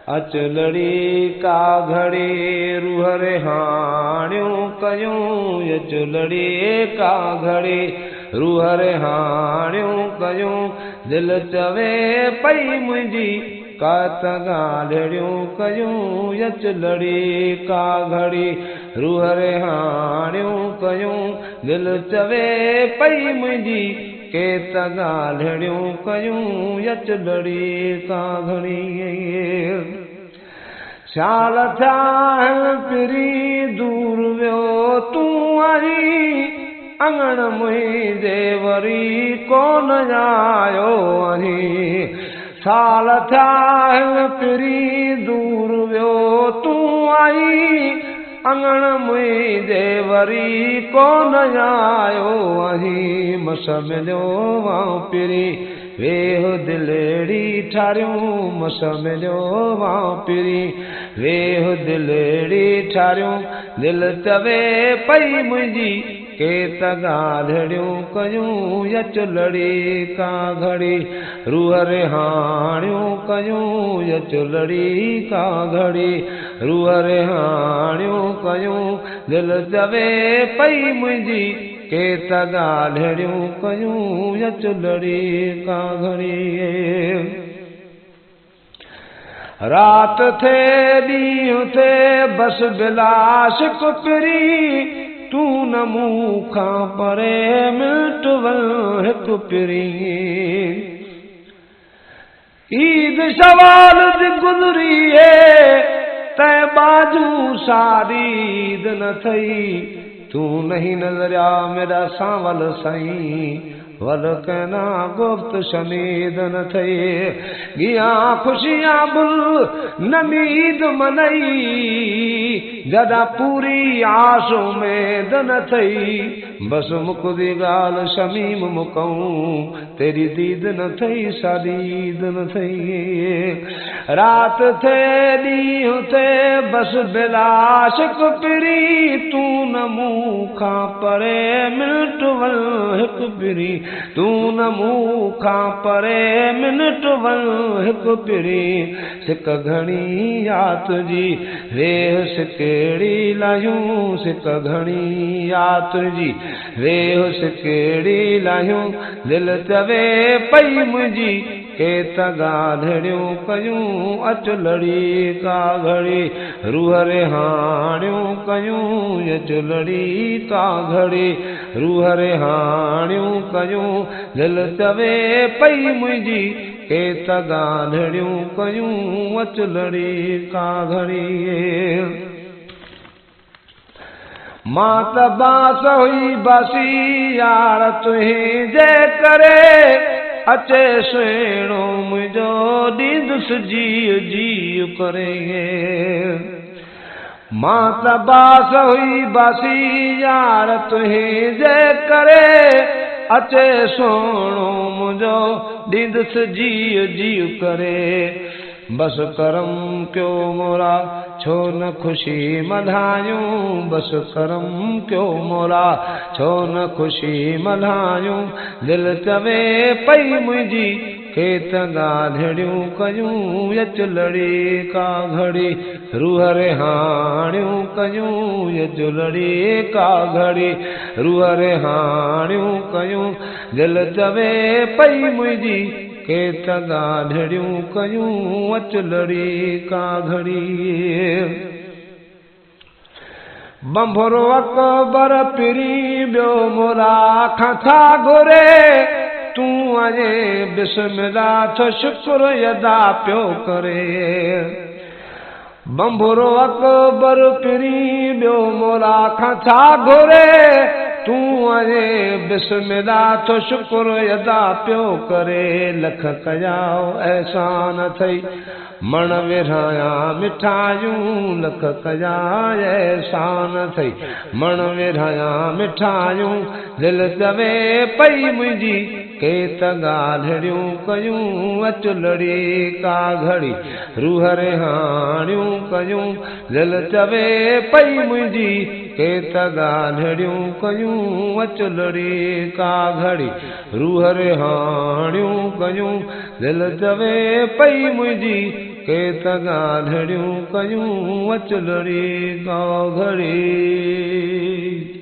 अच लड़ी का घड़ी रूह रे हाण्यूं कयूं, अच लड़ी का घड़ी रूह रे हाण्यूं कयूं, दिल चवे पई मुंहिंजी कात ॻाल्हियूं कयूं, अच लड़ी का घड़ी रूह रे हाण्यूं कयूं, दिल चवे पई मुंहिंजी केत ॻाल्हियूं कयूं, अच लड़ी का घड़ी। साल थिया पिरी दूर वियो तूं आई, अंगण मुंहिंजे वरी कोन आयो आहीं। साल थिया पिरी दूर वियो तूं आई, अंगण मुंहिंजे वरी कोन आयो आहीं। मस मिलियो वां पिरी वेह दिलड़ी ठारियूं, मस मिलियो वां पिरी वेह दिलड़ी ठारियूं, दिल चवे पई मुंहिंजी केत ॻाल्हियूं कयूं, अच लड़ी का घड़ी रूह रे हाण्यूं कयूं, अच लड़ी का घड़ी रूह रे हाण्यूं कयूं, दिल चवे पई मुंहिंजी केत ॻाल्हियूं कयूं, अच लड़ी का घड़ी। रात थे ॾींहुं थे बस बिलाश कुपिरी, तूं न मूंखां परे मिट वञ हिकु पिरी। ईद सवाल दी गुज़री तैं बाजू सारी ईद न थई, तूं नहीं नजरिया मेरा सांवल साईं, वल कहना गुप्त शनीद न थई। गिया खुशियां बुल नमीद मनई, जदा पूरी आस उमेद न थई, बस मुकदी गाल शमीम मुकऊं, तेरी दीद न थई सारी ईद न थई। रात थे ॾींहुं थे बस बिलाश कुपिरी, तूं न मूंखां परे मिनट वञ हिकु पिरी, तूं न मूंखां परे मिनट वञ हिकु पिरी। सिक घणी यात जी वेह सिकेड़ी लाहियूं, सिक घणी यात जी वेह सिकेड़ी लाहियूं, दिल चवे पई मुंहिंजी केत ॻाल्हियूं कयूं, अच लड़ी का घड़ी रूह रे हाण्यूं कयूं, अच लड़ी का घड़ी रूह रे हाण्यूं कयूं, दिल चवे पई मुंहिंजी केत ॻाल्हियूं कयूं, अच लड़ी का घड़ी। मां त बास हुई बासी यार तुंहिंजे करे, अचे सुहिणो मुंहिंजो ॾींदुसि जीउ जीउ करे। मां त बास हुई बासी यार तुंहिंजे करे, अचे सुहिणो मुंहिंजो ॾींदुसि जीउ जीउ करे। बस करम क्यों मोरा छो न खुशी मल्हायूं, बस करम क्यों मोरा छो न खुशी मल्हायूं, दिल चवे पई मुंहिंजी केत ॻाल्हियूं कयूं, अच लड़ी का घड़ी रूह रे हाण्यूं कयूं, अच लड़ी का घड़ी रूह रे हाण्यूं कयूं, दिल चवे पई मुंहिंजी केत ॻाल्हियूं कयूं, अच लड़ी का घड़ी। बंभुरो अकबर पिरी ॿियो मोरा खां छा घुरे, तूं अॼे बिस्मिल्ला थो शुक्र अदा पियो करे। बंभुरो अकबर पिरी ॿियो मोरा खां छा घुरे, तूं अॼे बिस्मिल्ला थो शुक्र अदा पियो करे। लख कयां एहसान थई मण विरहाया मिठायूं, लख कयां एहसान थई मण विरहाया मिठायूं, दिल चवे पई मुंहिंजी के त ॻाल्हियूं कयूं अचुलड़ी का घड़ी रूह रिहाणियूं कयूं दिल चवे पई मुंहिंजी के त ॻाल्हियूं कयूं अचुलड़ी का घड़ी रूह रिहाणियूं कयूं दिल चवे पई मुंहिंजी के त ॻाल्हियूं कयूं अचुलड़ी का घड़ी।